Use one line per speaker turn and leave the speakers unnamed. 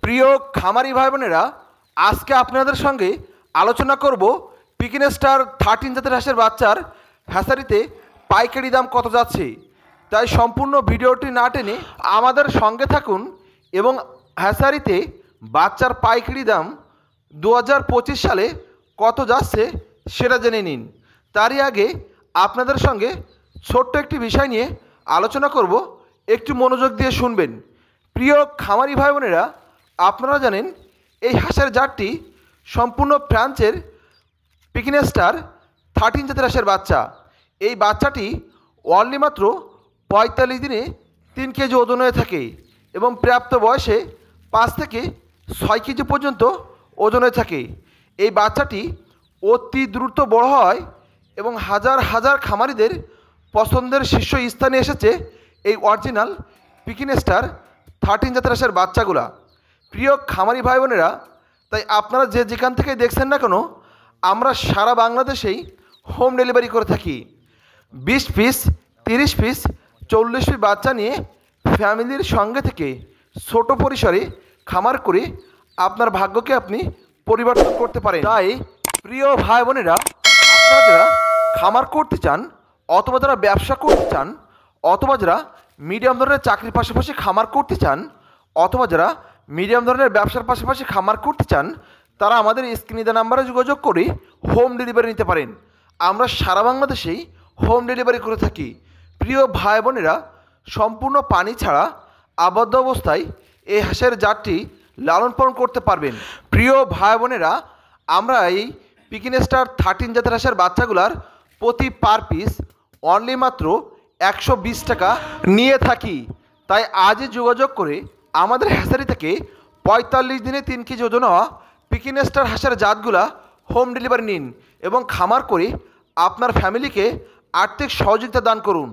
প্রিয় খামারি ভাই বোনেরা, আজকে আপনাদের সঙ্গে আলোচনা করব পিকিন স্টার 13 জাতের হাঁসের বাচ্চার হ্যাচারিতে পাইকারি দাম কত যাচ্ছে। তাই সম্পূর্ণ ভিডিওটি না টেনে আমাদের সঙ্গে থাকুন এবং হ্যাচারিতে বাচ্চার পাইকারি দাম 2025 সালে কত যাচ্ছে সেটা জেনে নিন। তারই আগে আপনাদের সঙ্গে ছোট্ট একটি বিষয় নিয়ে আলোচনা করব, একটু মনোযোগ দিয়ে শুনবেন। প্রিয় খামারি ভাই বোনেরা, আপনারা জানেন এই হাঁসের জাতটি সম্পূর্ণ ফ্রান্সের পিকিন স্টার 13 জাতের হাঁসের বাচ্চা। এই বাচ্চাটি অনলি মাত্র 45 দিনে 3 কেজি ওজন হয়ে থাকে এবং প্রাপ্ত বয়সে 5 থেকে 6 কেজি পর্যন্ত ওজন হয়ে থাকে। এই বাচ্চাটি অতি দ্রুত বড় হয় এবং হাজার হাজার খামারিদের পছন্দের শীর্ষ স্থানে এসেছে এই অরিজিনাল পিকিন স্টার 13 জাতের হাঁসের বাচ্চাগুলা। প্রিয় খামারি ভাই বোনেরা, তাই আপনারা যে যেখান থেকে দেখছেন না কেন, আমরা সারা বাংলাদেশেই হোম ডেলিভারি করে থাকি। 20 পিস, 30 পিস, 40 পিস বাচ্চা নিয়ে ফ্যামিলির সঙ্গে থেকে ছোট পরিসরে খামার করে আপনার ভাগ্যকে আপনি পরিবর্তন করতে পারেন। তাই প্রিয় ভাই বোনেরা, আপনারা যারা খামার করতে চান অথবা যারা ব্যবসা করতে চান অথবা যারা মিডিয়াম ধরনের চাকরির পাশাপাশি খামার করতে চান অথবা যারা মিডিয়াম ধরনের ব্যবসার পাশাপাশি খামার করতে চান, তারা আমাদের স্ক্রিনে দেওয়া নাম্বারে যোগাযোগ করে হোম ডেলিভারি নিতে পারেন। আমরা সারা বাংলাদেশেই হোম ডেলিভারি করে থাকি। প্রিয় ভাই বোনেরা, সম্পূর্ণ পানি ছাড়া আবদ্ধ অবস্থায় এই হাঁসের জাতটি লালন পালন করতে পারবেন। প্রিয় ভাই বোনেরা, আমরা এই পিকিন স্টার 13 জাতের হাঁসের বাচ্চাগুলার প্রতি পার পিস অনলি মাত্র 120 টাকা নিয়ে থাকি। তাই আজই যোগাযোগ করে আমাদের হ্যাচারি থেকে 45 দিনে 3 কেজি ওজন হওয়া পিকিন স্টার হাঁসের জাতগুলা হোম ডেলিভারি নিন এবং খামার করে আপনার ফ্যামিলিকে আর্থিক সহযোগিতা দান করুন।